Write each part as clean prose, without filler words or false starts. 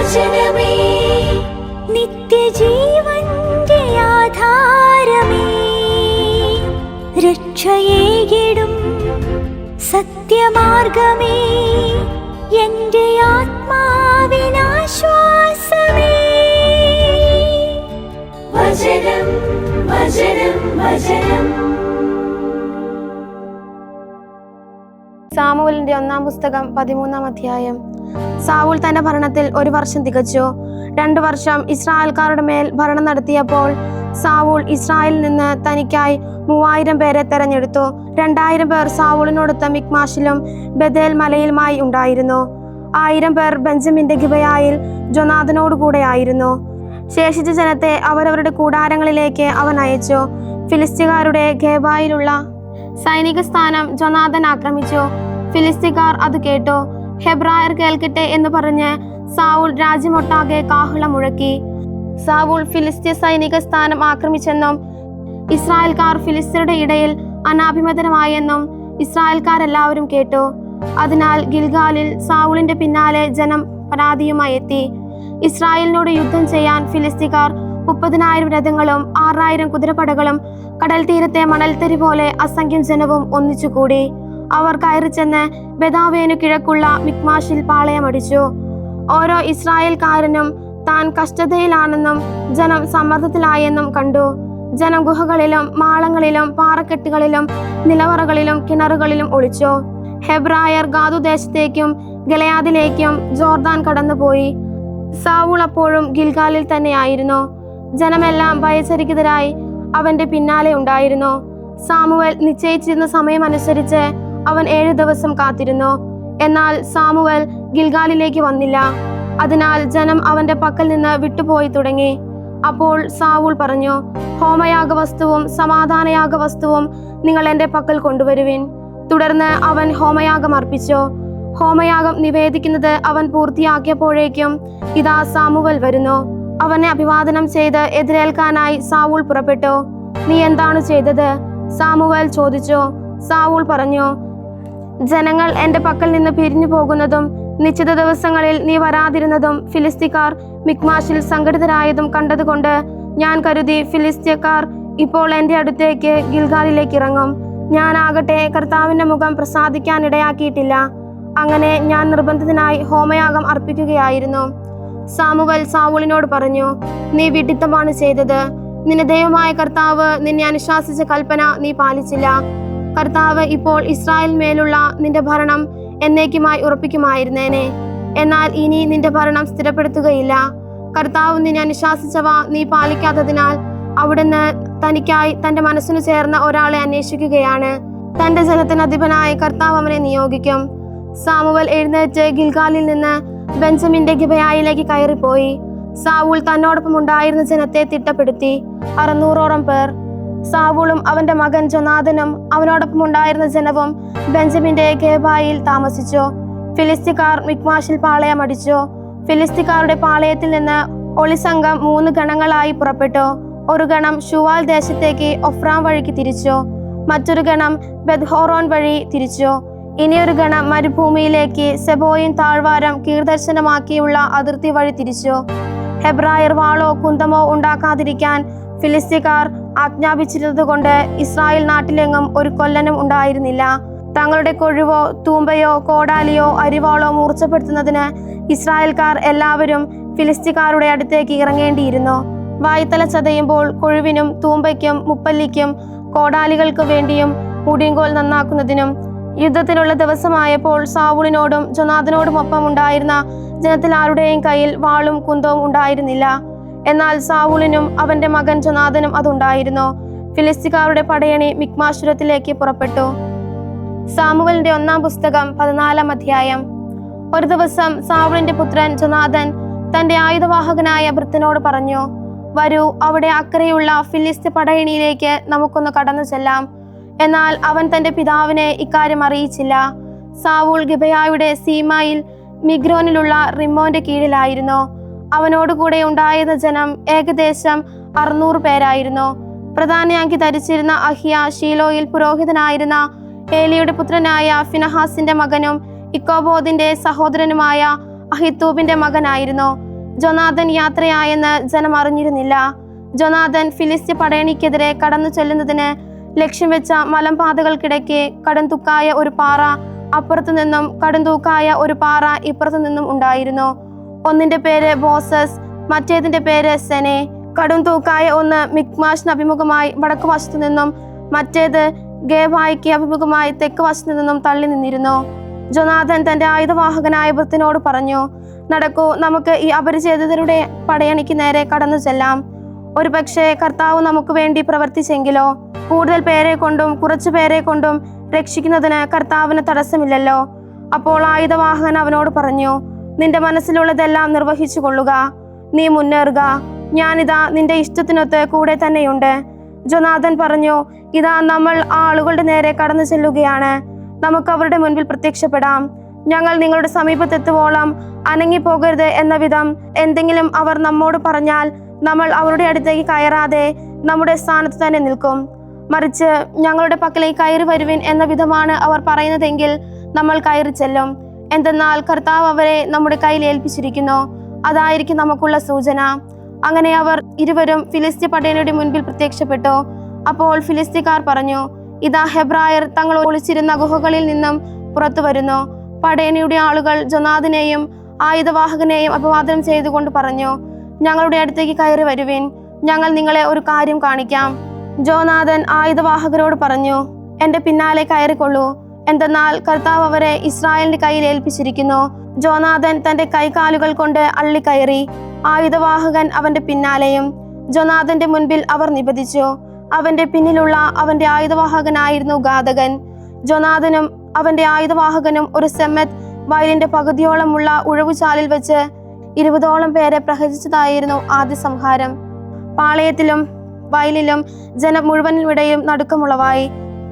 വചനമേ നിത്യജീവന്റെ ആധാരമേ, രക്ഷയേകിടും സത്യമാർഗമേ, എന്റെ ആത്മാവിനാശ്വാസമേ. വചനം വചനം വചനം. സാമുവേലിന്റെ 1-ാം പുസ്തകം 13-ാം അധ്യായം. സാവൂൾ തന്റെ ഭരണത്തിൽ 1 വർഷം തികച്ചു. 2 വർഷം ഇസ്രായേൽക്കാരുടെ മേൽ ഭരണം നടത്തിയപ്പോൾ സാവൂൾ ഇസ്രായേലിൽ നിന്ന് തനിക്കായി 3000 പേരെ തെരഞ്ഞെടുത്തു. 2000 പേർ സാവൂളിനോടൊത്ത് മിക്മാഷിലും ബഥേൽ മലയിലുമായി ഉണ്ടായിരുന്നു. 1000 പേർ ബെഞ്ചമിന്റെ ഗിബയായിൽ ജോനാഥനോടുകൂടെ ആയിരുന്നു. ശേഷിച്ച ജനത്തെ അവരവരുടെ കൂടാരങ്ങളിലേക്ക് അവൻ അയച്ചു. ഫിലിസ്ത്യക്കാരുടെ ഗേബായിലുള്ള സൈനിക സ്ഥാനം ജോനാഥൻ ആക്രമിച്ചു. ഫിലിസ്ത്യക്കാർ അത് കേട്ടു. ഹെബ്രായർ കേൾക്കട്ടെ എന്ന് പറഞ്ഞ് സാവൂൾ രാജ്യമൊട്ടാകെ കാഹളം മുഴക്കി. സാവൂൾ ഫിലിസ്ത്യ സൈനിക സ്ഥാനം ആക്രമിച്ചെന്നും ഇസ്രായേൽക്കാർ ഫിലിസ്ത്യരുടെ ഇടയിൽ അനാഭിമതരമായെന്നും ഇസ്രായേൽക്കാരെല്ലാവരും കേട്ടു. അതിനാൽ ഗിൽഗാലിൽ സാവൂളിന്റെ പിന്നാലെ ജനം പരാതിയുമായി എത്തി. ഇസ്രായേലിനോട് യുദ്ധം ചെയ്യാൻ ഫിലിസ്ത്യക്കാർ 30,000 രഥങ്ങളും 6000 കുതിരപ്പടകളും കടൽ തീരത്തെ മണൽത്തരി പോലെ അസംഖ്യം ജനവും ഒന്നിച്ചുകൂടി. അവർ കയറി ചെന്ന് ബെഥാവേനു കിഴക്കുള്ള മിക്മാഷിൽ പാളയമടിച്ചു. ഓരോ ഇസ്രായേൽക്കാരനും താൻ കഷ്ടതയിലാണെന്നും ജനം സമ്മർദ്ദത്തിലായെന്നും കണ്ടു. ജനം ഗുഹകളിലും മാളങ്ങളിലും പാറക്കെട്ടുകളിലും നിലവറകളിലും കിണറുകളിലും ഒളിച്ചു. ഹെബ്രായർ ഗാദുദേശത്തേക്കും ഗലയാദിലേക്കും ജോർദാൻ കടന്നുപോയി. സാവൂൾ അപ്പോഴും ഗിൽഗാലിൽ തന്നെയായിരുന്നു. ജനമെല്ലാം ഭയചകിതരായി അവന്റെ പിന്നാലെ ഉണ്ടായിരുന്നു. സാമുവേൽ നിശ്ചയിച്ചിരുന്ന സമയമനുസരിച്ച് അവൻ 7 ദിവസം കാത്തിരുന്നു. എന്നാൽ സാമുവേൽ ഗിൽഗാലിലേക്ക് വന്നില്ല. അതിനാൽ ജനം അവന്റെ പക്കൽ നിന്ന് വിട്ടുപോയി തുടങ്ങി. അപ്പോൾ സാവൂൾ പറഞ്ഞു, ഹോമയാഗ വസ്തുവും സമാധാനയാഗ വസ്തുവും നിങ്ങൾ എന്റെ പക്കൽ കൊണ്ടുവരുവിൻ. തുടർന്ന് അവൻ ഹോമയാഗം അർപ്പിച്ചു. ഹോമയാഗം നിവേദിക്കുന്നത് അവൻ പൂർത്തിയാക്കിയപ്പോഴേക്കും ഇതാ സാമുവേൽ വരുന്നു. അവനെ അഭിവാദനം ചെയ്ത് എതിരേൽക്കാനായി സാവൂൾ പുറപ്പെട്ടു. നീ എന്താണ് ചെയ്തത്? സാമുവേൽ ചോദിച്ചു. സാവൂൾ പറഞ്ഞു, ജനങ്ങൾ എന്റെ പക്കൽ നിന്ന് പിരിഞ്ഞു പോകുന്നതും നിശ്ചിത ദിവസങ്ങളിൽ നീ വരാതിരുന്നതും ഫിലിസ്ത്യക്കാർ മിക്മാഷിൽ സംഘടിതരായതും കണ്ടതുകൊണ്ട് ഞാൻ കരുതി ഫിലിസ്ത്യക്കാർ ഇപ്പോൾ എന്റെ അടുത്തേക്ക് ഗിൽഗാലിലേക്ക് ഇറങ്ങും. ഞാനാകട്ടെ കർത്താവിന്റെ മുഖം പ്രസാദിക്കാൻ ഇടയാക്കിയിട്ടില്ല. അങ്ങനെ ഞാൻ നിർബന്ധിതനായി ഹോമയാഗം അർപ്പിക്കുകയായിരുന്നു. സാമുവേൽ സാവൂളിനോട് പറഞ്ഞു, നീ വിഡ്ഢിത്തമാണ് ചെയ്തത്. നിന്റെ ദൈവമായ കർത്താവ് നിന്നെ അനുശാസിച്ച കൽപ്പന നീ പാലിച്ചില്ല. കർത്താവ് ഇപ്പോൾ ഇസ്രായേൽ മേലുള്ള നിന്റെ ഭരണം എന്നേക്കുമായി ഉറപ്പിക്കുമായിരുന്നേനെ. എന്നാൽ ഇനി നിന്റെ ഭരണം സ്ഥിരപ്പെടുത്തുകയില്ല. കർത്താവ് നിന്നെ അനുശാസിച്ചവ നീ പാലിക്കാത്തതിനാൽ അവിടുന്ന് തനിക്കായി തന്റെ മനസ്സിനു ചേർന്ന ഒരാളെ അന്വേഷിക്കുകയാണ്. തന്റെ ജനത്തിന് അധിപനായ കർത്താവ് അവനെ നിയോഗിക്കും. സാമുവേൽ എഴുന്നേറ്റ് ഗിൽഗാലിൽ നിന്ന് ബെഞ്ചമിന്റെ ഗിബയായിലേക്ക് കയറിപ്പോയി. സാവൂൾ തന്നോടൊപ്പം ഉണ്ടായിരുന്ന ജനത്തെ തിട്ടപ്പെടുത്തി. 600ഓളം പേർ. സാവൂളും അവന്റെ മകൻ ജോനാഥനും അവനോടൊപ്പം ഉണ്ടായിരുന്ന ജനവും ബെഞ്ചമിന്റെ ഗേബായിൽ താമസിച്ചു. ഫിലിസ്ത്യക്കാർ മിക്മാഷിൽ പാളയമടിച്ചു. ഫിലിസ്ത്യക്കാരുടെ പാളയത്തിൽ നിന്ന് ഒളിസംഘം 3 ഗണങ്ങളായി പുറപ്പെട്ടു. ഒരു ഗണം ഷുവാൽ ദേശത്തേക്ക് ഒഫ്രാം വഴിക്ക് തിരിച്ചു. മറ്റൊരു ഗണം ബെത്ഹോറോൻ വഴി തിരിച്ചു. ഇനിയൊരു ഗണം മരുഭൂമിയിലേക്ക് സെബോയിൻ താഴ്വാരം കീഴ്ദർശനമാക്കിയുള്ള അതിർത്തി വഴി തിരിച്ചു. ഹെബ്രായർ വാളോ കുന്തമോ ഉണ്ടാക്കാതിരിക്കാൻ ഫിലിസ്ത്യക്കാർ ആജ്ഞാപിച്ചിരുന്നതുകൊണ്ട് ഇസ്രായേൽ നാട്ടിലെങ്ങും ഒരു കൊല്ലനും ഉണ്ടായിരുന്നില്ല. തങ്ങളുടെ കൊഴുവോ തൂമ്പയോ കോടാലിയോ അരിവാളോ മൂർച്ചപ്പെടുത്തുന്നതിന് ഇസ്രായേൽക്കാർ എല്ലാവരും ഫിലിസ്ത്യക്കാരുടെ അടുത്തേക്ക് ഇറങ്ങേണ്ടിയിരുന്നു. വായ്ത്തല ചതയുമ്പോൾ കൊഴുവിനും തൂമ്പയ്ക്കും മുപ്പല്ലിക്കും കോടാലികൾക്ക് വേണ്ടിയും മുടിങ്കോൽ നന്നാക്കുന്നതിനും. യുദ്ധത്തിനുള്ള ദിവസമായപ്പോൾ സാവൂളിനോടും ജോനാഥനോടുമൊപ്പം ഉണ്ടായിരുന്ന ജനത്തിൽ ആരുടെയും കയ്യിൽ വാളും കുന്തവും ഉണ്ടായിരുന്നില്ല. എന്നാൽ സാവൂളിനും അവന്റെ മകൻ ജോനാഥനും അതുണ്ടായിരുന്നു. ഫിലിസ്ത്യക്കാരുടെ പടയണി മിക്മാശുരത്തിലേക്ക് പുറപ്പെട്ടു. സാമുവേലിന്റെ 1-ാം പുസ്തകം 14-ാം അധ്യായം. ഒരു ദിവസം സാവൂളിന്റെ പുത്രൻ ജോനാഥൻ തന്റെ ആയുധവാഹകനായ ഭൃത്യനോട് പറഞ്ഞു, വരൂ, അവിടെ അക്കരെയുള്ള ഫിലിസ്ത്യ പടയണിയിലേക്ക് നമുക്കൊന്ന് കടന്നു ചെല്ലാം. എന്നാൽ അവൻ തന്റെ പിതാവിനെ ഇക്കാര്യം അറിയിച്ചില്ല. സാവൂൾ ഗിബയായുടെ സീമയിൽ മിഗ്രോനിലുള്ള റിമ്മോന്റെ കീഴിലായിരുന്നു. അവനോടുകൂടെ ഉണ്ടായിരുന്ന ജനം ഏകദേശം 600 പേരായിരുന്നു. പ്രധാനയാങ്കി ധരിച്ചിരുന്ന അഹിയ ഷീലോയിൽ പുരോഹിതനായിരുന്ന ഏലിയുടെ പുത്രനായ ഫിനഹാസിന്റെ മകനും ഇക്കോബോദിന്റെ സഹോദരനുമായ അഹിത്തൂബിന്റെ മകനായിരുന്നു. ജോനാഥൻ യാത്രയായെന്ന് ജനം അറിഞ്ഞിരുന്നില്ല. ജോനാഥൻ ഫിലിസ്ത്യ പടയണിക്കെതിരെ കടന്നു ചെല്ലുന്നതിന് ലക്ഷ്യം വെച്ച മലമ്പാതകൾക്കിടയ്ക്ക് കടുംതൂക്കായ ഒരു പാറ അപ്പുറത്തു നിന്നും കടുംതൂക്കായ ഒരു പാറ ഇപ്പുറത്തു നിന്നും ഉണ്ടായിരുന്നു. ഒന്നിന്റെ പേര് ബോസസ്, മറ്റേതിന്റെ പേര് സെനെ. കടുംതൂക്കായ ഒന്ന് മിക്മാഷിന് അഭിമുഖമായി വടക്കു വശത്തു നിന്നും മറ്റേത് ഗേബായിക്ക് അഭിമുഖമായി തെക്ക് വശത്തു നിന്നും തള്ളി നിന്നിരുന്നു. ജോനാഥൻ തന്റെ ആയുധവാഹകനായ ഭൃത്യനോട് പറഞ്ഞു, നടക്കൂ, നമുക്ക് ഈ അപരിചിതരുടെ പടയണിക്ക് നേരെ കടന്നു ചെല്ലാം. ഒരു പക്ഷേ കർത്താവ് നമുക്ക് വേണ്ടി പ്രവർത്തിച്ചെങ്കിലോ? കൂടുതൽ പേരെ കൊണ്ടും കുറച്ചു പേരെ കൊണ്ടും രക്ഷിക്കുന്നതിന് കർത്താവിന് തടസ്സമില്ലല്ലോ. അപ്പോൾ ആയുധവാഹകൻ അവനോട് പറഞ്ഞു, നിന്റെ മനസ്സിലുള്ളതെല്ലാം നിർവഹിച്ചു കൊള്ളുക, നീ മുന്നേറുക, ഞാനിതാ നിന്റെ ഇഷ്ടത്തിനൊത്ത് കൂടെ തന്നെയുണ്ട്. ജോനാഥൻ പറഞ്ഞു, ഇതാ നമ്മൾ ആളുകളുടെ നേരെ കടന്നു ചെല്ലുകയാണ്. നമുക്ക് അവരുടെ മുൻപിൽ പ്രത്യക്ഷപ്പെടാം. ഞങ്ങൾ നിങ്ങളുടെ സമീപത്തെത്തുവോളം അനങ്ങിപ്പോകരുത് എന്ന വിധം എന്തെങ്കിലും അവർ നമ്മോട് പറഞ്ഞാൽ നമ്മൾ അവരുടെ അടുത്തേക്ക് കയറാതെ നമ്മുടെ സ്ഥാനത്ത് തന്നെ നിൽക്കും. മറിച്ച് ഞങ്ങളുടെ പക്കലേക്ക് കയറി വരുവിൻ എന്ന വിധമാണ് അവർ പറയുന്നതെങ്കിൽ നമ്മൾ കയറി ചെല്ലും. എന്തെന്നാൽ കർത്താവ് അവരെ നമ്മുടെ കയ്യിൽ ഏൽപ്പിച്ചിരിക്കുന്നു. അതായിരിക്കും നമുക്കുള്ള സൂചന. അങ്ങനെ അവർ ഇരുവരും ഫിലിസ്ത്യ പടയണിയുടെ മുൻപിൽ പ്രത്യക്ഷപ്പെട്ടു. അപ്പോൾ ഫിലിസ്ത്യക്കാർ പറഞ്ഞു, ഇതാ ഹെബ്രായർ തങ്ങൾ ഒളിച്ചിരുന്ന ഗുഹകളിൽ നിന്നും പുറത്തു വരുന്നു. പടയണിയുടെ ആളുകൾ ജോനാഥനെയും ആയുധവാഹകനെയും അഭിവാദനം ചെയ്തുകൊണ്ട് പറഞ്ഞു, ഞങ്ങളുടെ അടുത്തേക്ക് കയറി വരുവിൻ, ഞങ്ങൾ നിങ്ങളെ ഒരു കാര്യം കാണിക്കാം. ജോനാഥൻ ആയുധവാഹകരോട് പറഞ്ഞു, എന്റെ പിന്നാലെ കയറിക്കൊള്ളൂ, എന്തെന്നാൽ കർത്താവ് അവരെ ഇസ്രായേലിന്റെ കയ്യിൽ ഏൽപ്പിച്ചിരിക്കുന്നു. ജോനാഥൻ തന്റെ കൈകാലുകൾ കൊണ്ട് അള്ളിക്കയറി. ആയുധവാഹകൻ അവന്റെ പിന്നാലെയും. ജോനാഥന്റെ മുൻപിൽ അവർ നിബദിച്ചു. അവന്റെ പിന്നിലുള്ള അവന്റെ ആയുധവാഹകനായിരുന്നു ഘാതകൻ. ജോനാഥനും അവന്റെ ആയുധവാഹകനും ഒരു സെമ്മത്ത് വയലിന്റെ പകുതിയോളമുള്ള ഉഴവുചാലിൽ വെച്ച് 20ഓളം പേരെ പ്രഹരിച്ചതായിരുന്നു ആദ്യ സംഹാരം. പാളയത്തിലും വയലിലും ജനം മുഴുവനിവിടെയും നടുക്കമുളവായി.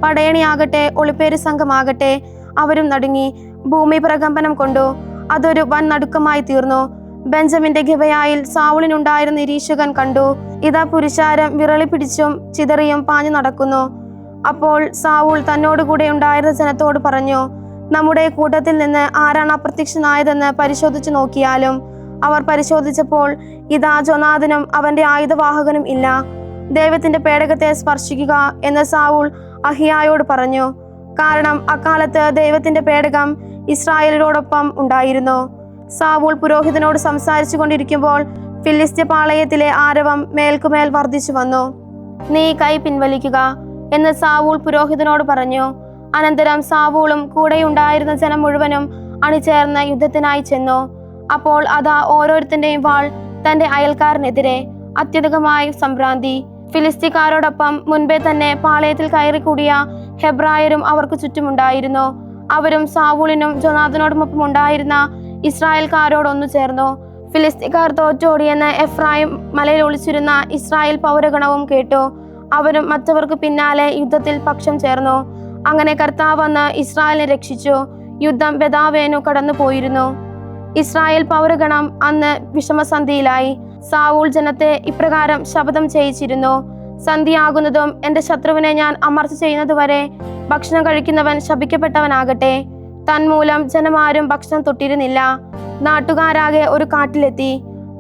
പടയണിയാകട്ടെ ഒളിപ്പേര് സംഘമാകട്ടെ അവരും നടുങ്ങി. ഭൂമി പ്രകമ്പനം കൊണ്ടു. അതൊരു വൻ നടുക്കമായി തീർന്നു. ബെഞ്ചമിന്റെ ഗിബയായിൽ സാവൂളിനുണ്ടായിരുന്ന നിരീക്ഷകൻ കണ്ടു, ഇതാ പുരുഷാരം വിറളി പിടിച്ചും ചിതറിയും പാഞ്ഞു നടക്കുന്നു. അപ്പോൾ സാവൂൾ തന്നോടുകൂടെ ഉണ്ടായിരുന്ന ജനത്തോട് പറഞ്ഞു, നമ്മുടെ കൂട്ടത്തിൽ നിന്ന് ആരാണ് അപ്രത്യക്ഷനായതെന്ന് പരിശോധിച്ചു നോക്കിയാലും. അവർ പരിശോധിച്ചപ്പോൾ ഇതാ ജോനാഥനും അവന്റെ ആയുധവാഹകനും ഇല്ല. ദൈവത്തിന്റെ പേടകത്തെ സ്പർശിക്കുക എന്ന് സാവൂൾ അഹിയായോട് പറഞ്ഞു. കാരണം അക്കാലത്ത് ദൈവത്തിന്റെ പേടകം ഇസ്രായേലിനോടൊപ്പം ഉണ്ടായിരുന്നു. സാവൂൾ പുരോഹിതനോട് സംസാരിച്ചു കൊണ്ടിരിക്കുമ്പോൾ ഫിലിസ്ത്യ പാളയത്തിലെ ആരവം മേൽക്കുമേൽ വർദ്ധിച്ചു വന്നു. നീ കൈ പിൻവലിക്കുക എന്ന് സാവൂൾ പുരോഹിതനോട് പറഞ്ഞു. അനന്തരം സാവൂളും കൂടെയുണ്ടായിരുന്ന ജനം മുഴുവനും അണിചേർന്ന് യുദ്ധത്തിനായി ചെന്നു. അപ്പോൾ അതാ ഓരോരുത്തന്റെയും വാൾ തന്റെ അയൽക്കാരനെതിരെ. അത്യധികമായി സംഭ്രാന്തി. ഫിലിസ്ത്യക്കാരോടൊപ്പം മുൻപേ തന്നെ പാളയത്തിൽ കയറിക്കൂടിയ ഹെബ്രായരും അവർക്ക് ചുറ്റുമുണ്ടായിരുന്നു. അവരും സാവൂളിനും ജോനാഥനോടുമൊപ്പം ഉണ്ടായിരുന്ന ഇസ്രായേൽക്കാരോടൊന്നു ചേർന്നു. ഫിലിസ്ത്യക്കാർ തോറ്റോടിയെന്ന് എഫ്രായിം മലയിൽ ഒളിച്ചിരുന്ന ഇസ്രായേൽ പൗരഗണവും കേട്ടു. അവരും മറ്റവർക്ക് പിന്നാലെ യുദ്ധത്തിൽ പക്ഷം ചേർന്നു. അങ്ങനെ കർത്താവ് വന്ന് ഇസ്രായേലിനെ രക്ഷിച്ചു. യുദ്ധം ബെതാവേനു കടന്നു പോയിരുന്നു. ഇസ്രായേൽ പൗരഗണം അന്ന് വിഷമസന്ധിയിലായി. സാവൂൾ ജനത്തെ ഇപ്രകാരം ശപഥം ചെയ്യിച്ചിരുന്നു, സന്ധിയാകുന്നതും എന്റെ ശത്രുവിനെ ഞാൻ അമർച്ച ചെയ്യുന്നതുവരെ ഭക്ഷണം കഴിക്കുന്നവൻ ശപിക്കപ്പെട്ടവനാകട്ടെ. തന്മൂലം ജനമാരും ഭക്ഷണം തൊട്ടിരുന്നില്ല. നാട്ടുകാരാകെ ഒരു കാട്ടിലെത്തി.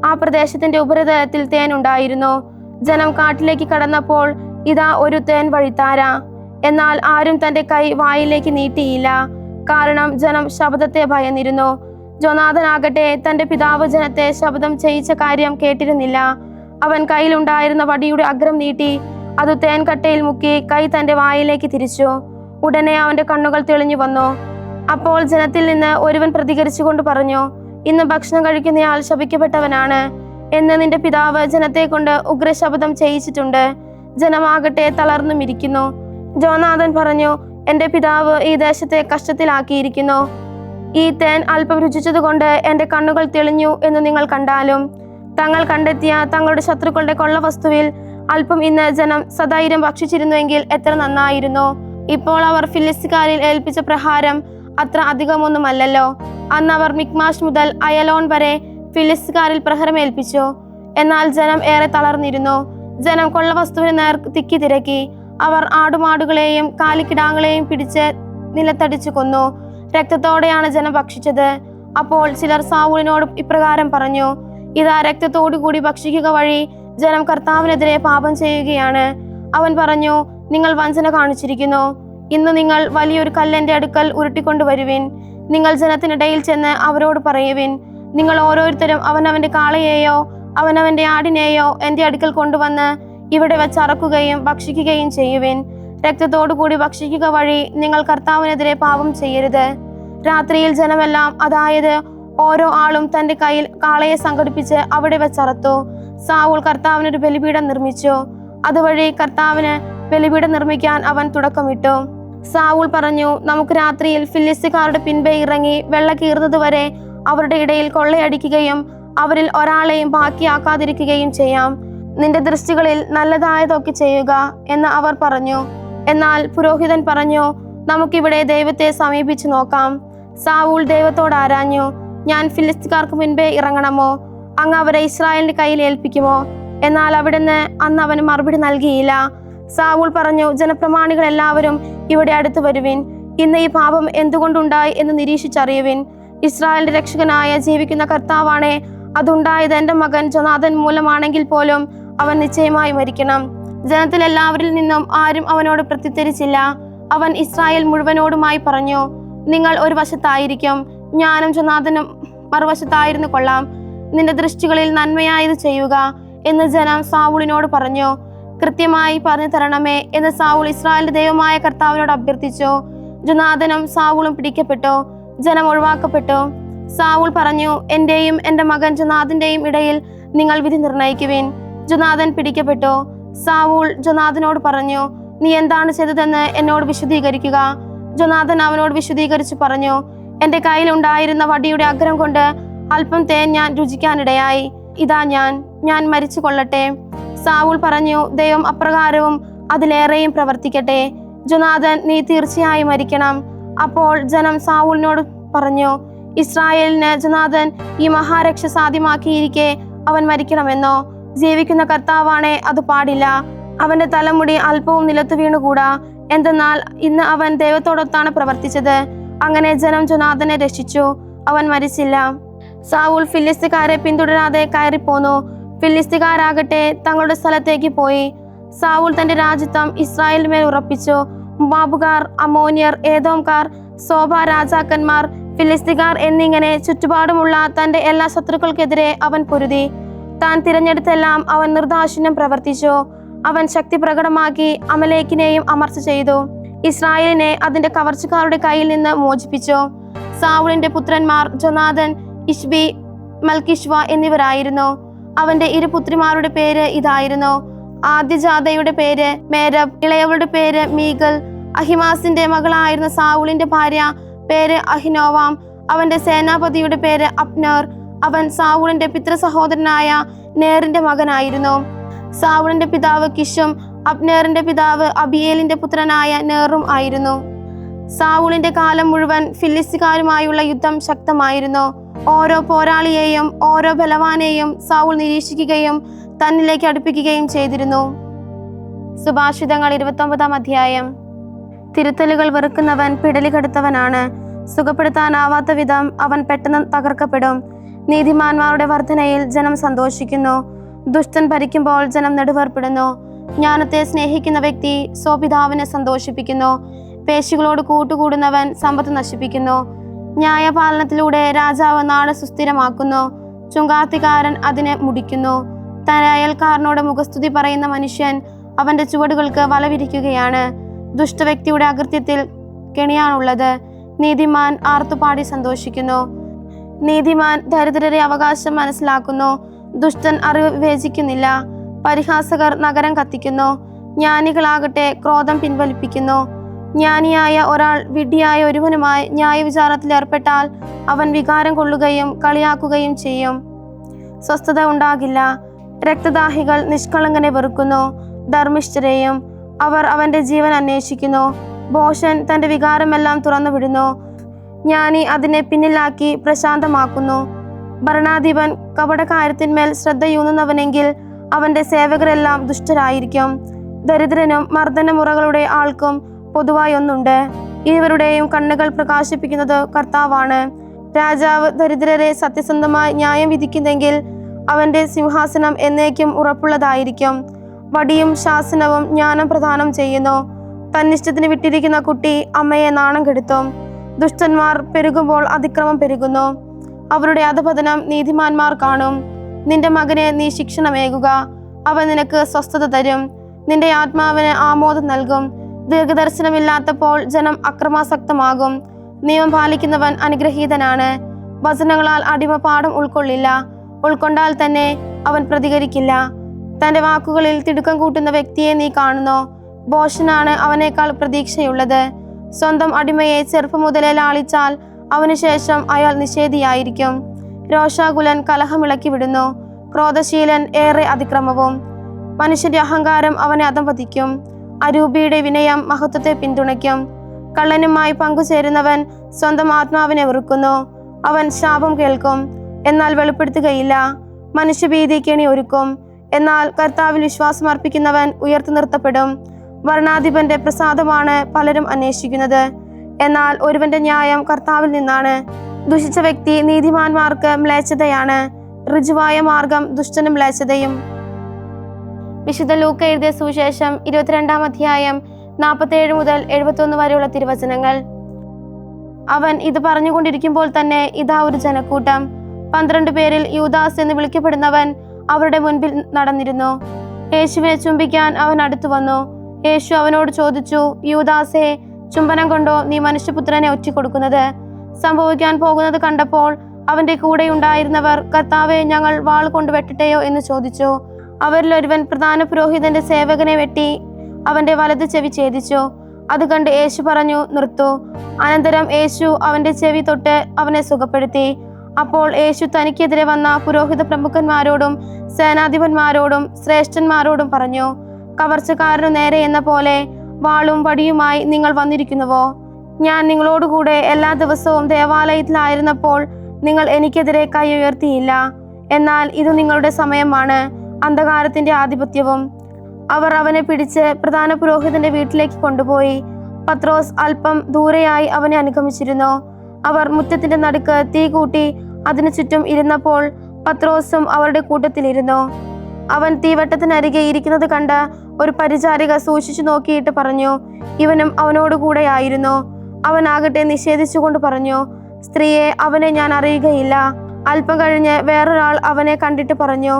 ആ പ്രദേശത്തിന്റെ ഉപരിതലത്തിൽ തേൻ ഉണ്ടായിരുന്നു. ജനം കാട്ടിലേക്ക് കടന്നപ്പോൾ ഇതാ ഒരു തേൻ വഴിത്താര. എന്നാൽ ആരും തന്റെ കൈ വായിലേക്ക് നീട്ടിയില്ല. കാരണം ജനം ശബ്ദത്തെ ഭയന്നിരുന്നു. ജോനാഥനാകട്ടെ തന്റെ പിതാവ് ജനത്തെ ശബ്ദം ചെയ്യിച്ച കാര്യം കേട്ടിരുന്നില്ല. അവൻ കയ്യിലുണ്ടായിരുന്ന വടിയുടെ അഗ്രം നീട്ടി അത് തേൻകട്ടയിൽ മുക്കി കൈ തന്റെ വായിലേക്ക് തിരിച്ചു. ഉടനെ അവന്റെ കണ്ണുകൾ തെളിഞ്ഞു വന്നു. അപ്പോൾ ജനത്തിൽ നിന്ന് ഒരുവൻ പ്രതികരിച്ചുകൊണ്ട് പറഞ്ഞു, ഇന്ന് ഭക്ഷണം കഴിക്കുന്നയാൾ ശപിക്കപ്പെട്ടവനാണ് എന്ന് നിന്റെ പിതാവ് ജനത്തെ കൊണ്ട് ഉഗ്രശബ്ദം ചെയ്യിച്ചിട്ടുണ്ട്. ജനമാകട്ടെ തളർന്നും ഇരിക്കുന്നു. ജോനാഥൻ പറഞ്ഞു, എന്റെ പിതാവ് ഈ ദേശത്തെ കഷ്ടത്തിലാക്കിയിരിക്കുന്നു. ഈ തേൻ അല്പം രുചിച്ചതുകൊണ്ട് എന്റെ കണ്ണുകൾ തെളിഞ്ഞു എന്ന് നിങ്ങൾ കണ്ടാലും. തങ്ങൾ കണ്ടെത്തിയ തങ്ങളുടെ ശത്രുക്കളുടെ കൊള്ളവസ്തുവിൽ അല്പം ഇന്ന് ജനം സധൈര്യം ഭക്ഷിച്ചിരുന്നുവെങ്കിൽ എത്ര നന്നായിരുന്നു. ഇപ്പോൾ അവർ ഫിലിസ്ത്യക്കാരിൽ ഏൽപ്പിച്ച പ്രഹാരം അത്ര അധികമൊന്നുമല്ലല്ലോ. അന്ന് അവർ മിക്മാഷ് മുതൽ അയലോൺ വരെ ഫിലിസ്ത്യക്കാരിൽ പ്രഹരമേൽപ്പിച്ചു. എന്നാൽ ജനം ഏറെ തളർന്നിരുന്നു. ജനം കൊള്ളവസ്തുവിന് നേർ തിക്കി തിരക്കി. അവർ ആടുമാടുകളെയും കാലിക്കിടാങ്ങളെയും പിടിച്ച് നിലത്തടിച്ചു കൊന്നു. രക്തത്തോടെയാണ് ജനം ഭക്ഷിച്ചത്. അപ്പോൾ ചിലർ സാവൂളിനോട് ഇപ്രകാരം പറഞ്ഞു, ഇതാ രക്തത്തോടു കൂടി ഭക്ഷിക്കുക വഴി ജനം കർത്താവിനെതിരെ പാപം ചെയ്യുകയാണ്. അവൻ പറഞ്ഞു, നിങ്ങൾ വഞ്ചന കാണിച്ചിരിക്കുന്നു. ഇന്ന് നിങ്ങൾ വലിയൊരു കല്ലെന്റെ അടുക്കൽ ഉരുട്ടിക്കൊണ്ടുവരുവിൻ. നിങ്ങൾ ജനത്തിനിടയിൽ ചെന്ന് അവരോട് പറയുവിൻ, നിങ്ങൾ ഓരോരുത്തരും അവനവന്റെ കാളയെയോ അവനവന്റെ ആടിനെയോ എന്റെ അടുക്കൽ കൊണ്ടുവന്ന് ഇവിടെ വെച്ച് അറക്കുകയും ഭക്ഷിക്കുകയും ചെയ്യുവിൻ. രക്തത്തോടു കൂടി ഭക്ഷിക്കുക വഴി നിങ്ങൾ കർത്താവിനെതിരെ പാപം ചെയ്യരുത്. രാത്രിയിൽ ജനമെല്ലാം, അതായത് ഓരോ ആളും തന്റെ കയ്യിൽ കാളയെ സംഘടിപ്പിച്ച് അവിടെ വെച്ചറത്തു. സാവൂൾ കർത്താവിനൊരു ബലിപീഠം നിർമ്മിച്ചു. അതുവഴി കർത്താവിന് ബലിപീഠം നിർമ്മിക്കാൻ അവൻ തുടക്കമിട്ടു. സാവൂൾ പറഞ്ഞു, നമുക്ക് രാത്രിയിൽ ഫിലിസ്ത്യക്കാരുടെ പിൻപേ ഇറങ്ങി വെള്ള കീറുന്നതുവരെ അവരുടെ ഇടയിൽ കൊള്ളയടിക്കുകയും അവരിൽ ഒരാളെയും ബാക്കിയാക്കാതിരിക്കുകയും ചെയ്യാം. നിന്റെ ദൃഷ്ടികളിൽ നല്ലതായതൊക്കെ ചെയ്യുക എന്ന് അവർ പറഞ്ഞു. എന്നാൽ പുരോഹിതൻ പറഞ്ഞു, നമുക്കിവിടെ ദൈവത്തെ സമീപിച്ചു നോക്കാം. സാവൂൾ ദൈവത്തോട് ആരാഞ്ഞു, ഞാൻ ഫിലിസ്ത്യക്കാർക്ക് മുൻപേ ഇറങ്ങണമോ? അങ്ങ് അവരെ ഇസ്രായേലിന്റെ കയ്യിൽ ഏൽപ്പിക്കുമോ? എന്നാൽ അവിടുന്ന് അന്ന് അവന് മറുപടി നൽകിയില്ല. സാവൂൾ പറഞ്ഞു, ജനപ്രമാണികൾ എല്ലാവരും ഇവിടെ അടുത്ത് വരുവിൻ. ഇന്ന് ഈ പാപം എന്തുകൊണ്ടുണ്ടായി എന്ന് നിരീക്ഷിച്ചറിയുവിൻ. ഇസ്രായേലിന്റെ രക്ഷകനായ ജീവിക്കുന്ന കർത്താവാണേ, അതുണ്ടായത് എന്റെ മകൻ ജോനാഥൻ മൂലമാണെങ്കിൽ പോലും അവൻ നിശ്ചയമായി മരിക്കണം. ജനത്തിൽ എല്ലാവരിൽ നിന്നും ആരും അവനോട് പ്രത്യുത്തരിച്ചില്ല. അവൻ ഇസ്രായേൽ മുഴുവനോടുമായി പറഞ്ഞു, നിങ്ങൾ ഒരു വശത്തായിരിക്കും, ഞാനും ജോനാഥനും മറുവശത്തായിരുന്നു കൊള്ളാം. നിന്റെ ദൃഷ്ടികളിൽ നന്മയായത് ചെയ്യുക എന്ന് ജനം സാവൂളിനോട് പറഞ്ഞു. കൃത്യമായി പറഞ്ഞു തരണമേ എന്ന് സാവൂൾ ഇസ്രായേലിന്റെ ദൈവമായ കർത്താവിനോട് അഭ്യർത്ഥിച്ചു. ജോനാഥനും സാവൂളും പിടിക്കപ്പെട്ടു. ജനം ഒഴിവാക്കപ്പെട്ടു. സാവൂൾ പറഞ്ഞു, എന്റെയും എന്റെ മകൻ ജോനാഥന്റെയും ഇടയിൽ നിങ്ങൾ വിധി നിർണയിക്കുവിൻ. ജോനാഥൻ പിടിക്കപ്പെട്ടു. സാവൂൾ ജോനാഥനോട് പറഞ്ഞു, നീ എന്താണ് ചെയ്തതെന്ന് എന്നോട് വിശദീകരിക്കുക. ജോനാഥൻ അവനോട് വിശദീകരിച്ചു പറഞ്ഞു, എന്റെ കയ്യിൽ ഉണ്ടായിരുന്ന വടിയുടെ അഗ്രം കൊണ്ട് അല്പം തേൻ ഞാൻ രുചിക്കാനിടയായി. ഇതാ ഞാൻ മരിച്ചു കൊള്ളട്ടെ. സാവൂൾ പറഞ്ഞു, ദൈവം അപ്രകാരവും അതിലേറെയും പ്രവർത്തിക്കട്ടെ. ജോനാഥൻ, നീ തീർച്ചയായും മരിക്കണം. അപ്പോൾ ജനം സാവൂളിനോട് പറഞ്ഞു, ഇസ്രായേലിന് ജോനാഥൻ ഈ മഹാരക്ഷ സാധ്യമാക്കിയിരിക്കെ അവൻ മരിക്കണമെന്നോ? ജീവിക്കുന്ന കർത്താവാണേ, അത് പാടില്ല. അവന്റെ തലമുടി അല്പവും നിലത്തു വീണുകൂടാ. എന്തെന്നാൽ ഇന്ന് അവൻ ദൈവത്തോടൊത്താണ് പ്രവർത്തിച്ചത്. അങ്ങനെ ജനം ജോനാഥനെ രക്ഷിച്ചു. അവൻ മരിച്ചില്ല. സാവൂൾ ഫിലിസ്ത്യക്കാരെ പിന്തുടരാതെ കയറിപ്പോന്നു. ഫിലിസ്ത്യക്കാരാകട്ടെ തങ്ങളുടെ സ്ഥലത്തേക്ക് പോയി. സാവൂൾ തന്റെ രാജ്യത്വം ഇസ്രായേലിന്മേൽ ഉറപ്പിച്ചു. മോവാബുകാർ, അമ്മോന്യർ, ഏദോംകാർ, സോബ രാജാക്കന്മാർ, ഫിലിസ്ത്യക്കാർ എന്നിങ്ങനെ ചുറ്റുപാടുമുള്ള തന്റെ എല്ലാ ശത്രുക്കൾക്കെതിരെ അവൻ പൊരുതി. താൻ തിരഞ്ഞെടുത്തെല്ലാം അവൻ നിർദാക്ഷിണ്യം പ്രവർത്തിച്ചു. അവൻ ശക്തി പ്രകടമാക്കി അമലേക്കിനെയും അമർച്ച ചെയ്തു. ഇസ്രായേലിനെ അതിന്റെ കവർച്ചക്കാരുടെ കയ്യിൽ നിന്ന് മോചിപ്പിച്ചു. സാവൂളിന്റെ പുത്രന്മാർ ജോനാഥൻ, ഇഷ്ബി, മൽക്കിഷ്വ എന്നിവരായിരുന്നു. അവന്റെ ഇരുപുത്രിമാരുടെ പേര് ഇതായിരുന്നു: ആദ്യജാതയുടെ പേര് മേരബ്, ഇളയവളുടെ പേര് മീഗൽ. അഹിമാസിന്റെ മകളായിരുന്ന സാവൂളിന്റെ ഭാര്യ പേര് അഹിനോവാം. അവന്റെ സേനാപതിയുടെ പേര് അബ്നേർ. അവൻ സാവൂളിന്റെ പിതൃസഹോദരനായ നേറിന്റെ മകനായിരുന്നു. സാവൂളിന്റെ പിതാവ് കിഷും അബ്നേറിന്റെ പിതാവ് അബിയേലിന്റെ പുത്രനായ നേറും ആയിരുന്നു. സാവൂളിന്റെ കാലം മുഴുവൻ ഫിലിസ്ത്യക്കാരുമായുള്ള യുദ്ധം ശക്തമായിരുന്നു. ഓരോ പോരാളിയെയും ഓരോ ബലവാനെയും സാവൂൾ നിരീക്ഷിക്കുകയും തന്നിലേക്ക് അടുപ്പിക്കുകയും ചെയ്തിരുന്നു. സുഭാഷിതങ്ങൾ 29-ാം അധ്യായം. തിരുത്തലുകൾ വെറുക്കുന്നവൻ പിടലികെടുത്തവനാണ്. സുഖപ്പെടുത്താനാവാത്ത വിധം അവൻ പെട്ടെന്ന് തകർക്കപ്പെടും. നീതിമാന്മാരുടെ വർധനയിൽ ജനം സന്തോഷിക്കുന്നു. ദുഷ്ടൻ ഭരിക്കുമ്പോൾ ജനം നെടുവേർപ്പെടുന്നു. ജ്ഞാനത്തെ സ്നേഹിക്കുന്ന വ്യക്തി സ്വപിതാവിനെ സന്തോഷിപ്പിക്കുന്നു. പേശികളോട് കൂട്ടുകൂടുന്നവൻ സമ്പത്ത് നശിപ്പിക്കുന്നു. ന്യായപാലനത്തിലൂടെ രാജാവ് നാട് സുസ്ഥിരമാക്കുന്നു. ചുങ്കാത്തിക്കാരൻ അതിനെ മുടിക്കുന്നു. തന്റെ അയൽക്കാരനോട് മുഖസ്തുതി പറയുന്ന മനുഷ്യൻ അവന്റെ ചുവടുകൾക്ക് വലവിരിക്കുകയാണ്. ദുഷ്ടവ്യക്തിയുടെ അകൃത്യത്തിൽ കെണിയാണുള്ളത്. നീതിമാൻ ആർത്തുപാടി സന്തോഷിക്കുന്നു. നീതിമാൻ ദരിദ്രരെ അവകാശം മനസ്സിലാക്കുന്നു. ദുഷ്ടൻ അറിവ് വിവേചിക്കുന്നില്ല. പരിഹാസകർ നഗരം കത്തിക്കുന്നു. ജ്ഞാനികളാകട്ടെ ക്രോധം പിൻവലിപ്പിക്കുന്നു. ജ്ഞാനിയായ ഒരാൾ വിഡ്ഢിയായ ഒരുവനുമായി ന്യായവിചാരത്തിൽ ഏർപ്പെട്ടാൽ അവൻ വികാരം കൊള്ളുകയും കളിയാക്കുകയും ചെയ്യും. സ്വസ്ഥത ഉണ്ടാകില്ല. രക്തദാഹികൾ നിഷ്കളങ്കനെ വെറുക്കുന്നു, ധർമ്മിഷ്ഠരെയും. അവർ അവന്റെ ജീവൻ അന്വേഷിക്കുന്നു. ഭോഷൻ തന്റെ വികാരമെല്ലാം തുറന്നുവിടുന്നു. ജ്ഞാനി അതിനെ പിന്നിലാക്കി പ്രശാന്തമാക്കുന്നു. ഭരണാധിപൻ കപടകാര്യത്തിന്മേൽ ശ്രദ്ധയൂന്നുന്നവനെങ്കിൽ അവന്റെ സേവകരെല്ലാം ദുഷ്ടരായിരിക്കും. ദരിദ്രനും മർദ്ദനമുറകളുടെ ആൾക്കും പൊതുവായി ഒന്നുണ്ട്. ഇരുവരുടെയും കണ്ണുകൾ പ്രകാശിപ്പിക്കുന്നത് കർത്താവാണ്. രാജാവ് ദരിദ്രരെ സത്യസന്ധമായി ന്യായം വിധിക്കുന്നെങ്കിൽ അവൻ്റെ സിംഹാസനം എന്നേക്കും ഉറപ്പുള്ളതായിരിക്കും. വടിയും ശാസനവും ജ്ഞാനം പ്രദാനം ചെയ്യുന്നു. തന്നിഷ്ടത്തിന് വിട്ടിരിക്കുന്ന കുട്ടി അമ്മയെ നാണം കെടുത്തും. ദുഷ്ടന്മാർ പെരുകുമ്പോൾ അതിക്രമം പെരുകുന്നു. അവരുടെ അധപതനം നീതിമാന്മാർ കാണും. നിന്റെ മകനെ നീ ശിക്ഷണമേകുക, അവൻ നിനക്ക് സ്വസ്ഥത തരും. നിന്റെ ആത്മാവിന് ആമോദം നൽകും. ദീർഘദർശനമില്ലാത്തപ്പോൾ ജനം അക്രമാസക്തമാകും. നിയമം പാലിക്കുന്നവൻ അനുഗ്രഹീതനാണ്. വചനങ്ങളാൽ അടിമ പാഠം ഉൾക്കൊള്ളില്ല. ഉൾക്കൊണ്ടാൽ തന്നെ അവൻ പ്രതികരിക്കില്ല. തൻ്റെ വാക്കുകളിൽ തിടുക്കം കൂട്ടുന്ന വ്യക്തിയെ നീ കാണുന്നു. ഭോഷനാണ് അവനേക്കാൾ പ്രതീക്ഷയുള്ളത്. സ്വന്തം അടിമയെ ചെറുപ്പം മുതലേ ലാളിച്ചാൽ അവനുശേഷം അയാൾ നിഷേധിയായിരിക്കും. രോഷാകുലൻ കലഹമിളക്കി വിടുന്നു. ക്രോധശീലൻ ഏറെ അതിക്രമവും. മനുഷ്യന്റെ അഹങ്കാരം അവനെ അധംപതിക്കും. അരൂപിയുടെ വിനയം മഹത്വത്തെ പിന്തുണയ്ക്കും. കള്ളനുമായി പങ്കുചേരുന്നവൻ സ്വന്തം ആത്മാവിനെ വെറുക്കുന്നു. അവൻ ശാപം കേൾക്കും, എന്നാൽ വെളിപ്പെടുത്തുകയില്ല. മനുഷ്യഭീതി കെണി ഒരുക്കും, എന്നാൽ കർത്താവിൽ വിശ്വാസം അർപ്പിക്കുന്നവൻ ഉയർത്തി നിർത്തപ്പെടും. വർണ്ണാധിപന്റെ പ്രസാദമാണ് പലരും അന്വേഷിക്കുന്നത്, എന്നാൽ ഒരുവന്റെ ന്യായം കർത്താവിൽ നിന്നാണ്. ദുഷിച്ച വ്യക്തി നീതിമാന്മാർക്ക് മ്ലേച്ഛതയാണ്. ഋജുവായ മാർഗം ദുഷ്ടന് മ്ലേച്ഛതയും. വിശുദ്ധ ലൂക്ക എഴുതിയ സുവിശേഷം 22-ാം അധ്യായം 47 മുതൽ 71 വരെയുള്ള തിരുവചനങ്ങൾ. അവൻ ഇത് പറഞ്ഞുകൊണ്ടിരിക്കുമ്പോൾ തന്നെ ഇതാ ഒരു ജനക്കൂട്ടം. 12 പേരിൽ യൂദാസ് എന്ന് വിളിക്കപ്പെടുന്നവൻ അവരുടെ മുൻപിൽ നടന്നിരുന്നു. യേശുവിനെ ചുംബിക്കാൻ അവൻ അടുത്തു വന്നു. യേശു അവനോട് ചോദിച്ചു, യൂദാസേ, ചുംബനം കൊണ്ടോ നീ മനുഷ്യപുത്രനെ ഒറ്റിക്കൊടുക്കുന്നത്? സംഭവിക്കാൻ പോകുന്നത് കണ്ടപ്പോൾ അവന്റെ കൂടെയുണ്ടായിരുന്നവർ, കർത്താവെ, ഞങ്ങൾ വാൾ കൊണ്ട് വെട്ടട്ടെയോ എന്ന് ചോദിച്ചു. അവരിലൊരുവൻ പ്രധാന പുരോഹിതന്റെ സേവകനെ വെട്ടി അവന്റെ വലത് ചെവി ഛേദിച്ചു. അത് കണ്ട് യേശു പറഞ്ഞു, നിർത്തു. അനന്തരം യേശു അവന്റെ ചെവി തൊട്ട് അവനെ സുഖപ്പെടുത്തി. അപ്പോൾ യേശു തനിക്കെതിരെ വന്ന പുരോഹിത പ്രമുഖന്മാരോടും സേനാധിപന്മാരോടും ശ്രേഷ്ഠന്മാരോടും പറഞ്ഞു, കവർച്ചക്കാരനു നേരെ എന്ന പോലെ വാളും വടിയുമായി നിങ്ങൾ വന്നിരിക്കുന്നുവോ? ഞാൻ നിങ്ങളോടുകൂടെ എല്ലാ ദിവസവും ദേവാലയത്തിലായിരുന്നപ്പോൾ നിങ്ങൾ എനിക്കെതിരെ കൈ ഉയർത്തിയില്ല. എന്നാൽ ഇത് നിങ്ങളുടെ സമയമാണ്, അന്ധകാരത്തിന്റെ ആധിപത്യവും. അവർ അവനെ പിടിച്ച് പ്രധാന പുരോഹിതന്റെ വീട്ടിലേക്ക് കൊണ്ടുപോയി. പത്രോസ് അല്പം ദൂരെയായി അവനെ അനുഗമിച്ചിരുന്നു. അവർ മുറ്റത്തിന്റെ നടുക്ക് തീ കൂട്ടി അതിനു ചുറ്റും ഇരുന്നപ്പോൾ പത്രോസും അവരുടെ കൂട്ടത്തിലിരുന്നു. അവൻ തീവട്ടത്തിനരികെ ഇരിക്കുന്നത് കണ്ട് ഒരു പരിചാരിക സൂക്ഷിച്ചു നോക്കിയിട്ട് പറഞ്ഞു, ഇവനും അവനോട് കൂടെയായിരുന്നു. അവനാകട്ടെ നിഷേധിച്ചുകൊണ്ട് പറഞ്ഞു, സ്ത്രീയെ, അവനെ ഞാൻ അറിയുകയില്ല. അല്പം കഴിഞ്ഞ് വേറൊരാൾ അവനെ കണ്ടിട്ട് പറഞ്ഞു,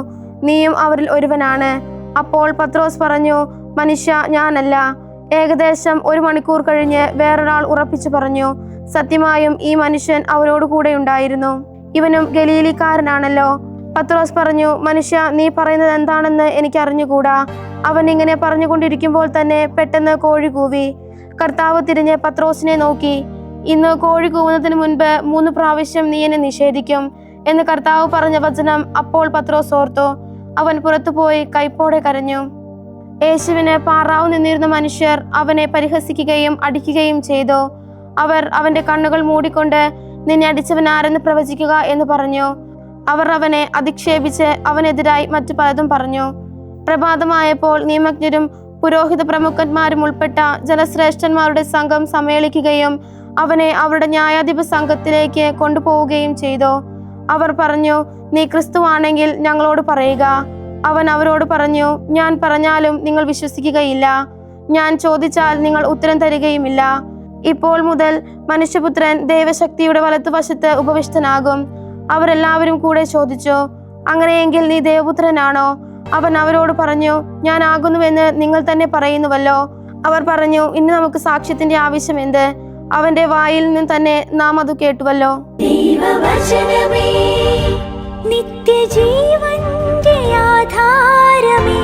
നീയും അവരിൽ ഒരുവനാണ്. അപ്പോൾ പത്രോസ് പറഞ്ഞു, മനുഷ്യ, ഞാനല്ല. ഏകദേശം 1 മണിക്കൂർ കഴിഞ്ഞ് വേറൊരാൾ ഉറപ്പിച്ചു പറഞ്ഞു, സത്യമായും ഈ മനുഷ്യൻ അവനോട് കൂടെ ഉണ്ടായിരുന്നു. ഇവനും ഗലീലിക്കാരനാണല്ലോ. പത്രോസ് പറഞ്ഞു, മനുഷ്യ, നീ പറയുന്നത് എന്താണെന്ന് എനിക്ക് അറിഞ്ഞുകൂടാ. അവൻ ഇങ്ങനെ പറഞ്ഞുകൊണ്ടിരിക്കുമ്പോൾ തന്നെ പെട്ടെന്ന് കോഴി കൂവി. കർത്താവ് തിരിഞ്ഞ് പത്രോസിനെ നോക്കി, ഇന്ന് കോഴി കൂവുന്നതിന് മുൻപ് 3 പ്രാവശ്യം നീ എന്നെ നിഷേധിക്കും എന്ന് കർത്താവ് പറഞ്ഞ വചനം അപ്പോൾ പത്രോസ് ഓർത്തു. അവൻ പുറത്തുപോയി കൈപ്പോടെ കരഞ്ഞു. യേശുവിന് പാറാവ് നിന്നിരുന്ന മനുഷ്യർ അവനെ പരിഹസിക്കുകയും അടിക്കുകയും ചെയ്തു. അവർ അവന്റെ കണ്ണുകൾ മൂടിക്കൊണ്ട്, നിന്നെ അടിച്ചവൻ ആരെന്ന് പ്രവചിക്കുക എന്ന് പറഞ്ഞു. അവർ അവനെ അധിക്ഷേപിച്ച് അവനെതിരായി മറ്റു പലതും പറഞ്ഞു. പ്രഭാതമായപ്പോൾ നിയമജ്ഞരും പുരോഹിത പ്രമുഖന്മാരും ഉൾപ്പെട്ട ജനശ്രേഷ്ഠന്മാരുടെ സംഘം സമ്മേളിക്കുകയും അവനെ അവരുടെ ന്യായാധിപ സംഘത്തിലേക്ക് കൊണ്ടുപോവുകയും ചെയ്തു. അവർ പറഞ്ഞു, നീ ക്രിസ്തുവാണെങ്കിൽ ഞങ്ങളോട് പറയുക. അവൻ അവരോട് പറഞ്ഞു, ഞാൻ പറഞ്ഞാലും നിങ്ങൾ വിശ്വസിക്കുകയില്ല. ഞാൻ ചോദിച്ചാൽ നിങ്ങൾ ഉത്തരം തരികയുമില്ല. ഇപ്പോൾ മുതൽ മനുഷ്യപുത്രൻ ദൈവശക്തിയുടെ വലത്തുവശത്ത് ഉപവിഷ്ടനാകും. അവരെല്ലാവരും കൂടെ ചോദിച്ചു, അങ്ങനെയെങ്കിൽ നീ ദേവപുത്രനാണോ? അവൻ അവരോട് പറഞ്ഞു, ഞാൻ ആകുന്നുവെന്ന് നിങ്ങൾ തന്നെ പറയുന്നുവല്ലോ. അവർ പറഞ്ഞു, ഇനി നമുക്ക് സാക്ഷ്യത്തിന്റെ ആവശ്യം എന്ത്? അവന്റെ വായിൽ നിന്ന് തന്നെ നാം അത് കേട്ടുവല്ലോ. ദൈവവചനമേ, നിത്യജീവന്റെ ആധാരമേ,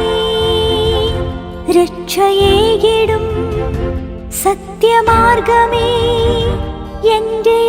രക്ഷയേകിടും സത്യമാർഗമേ, എന്റെ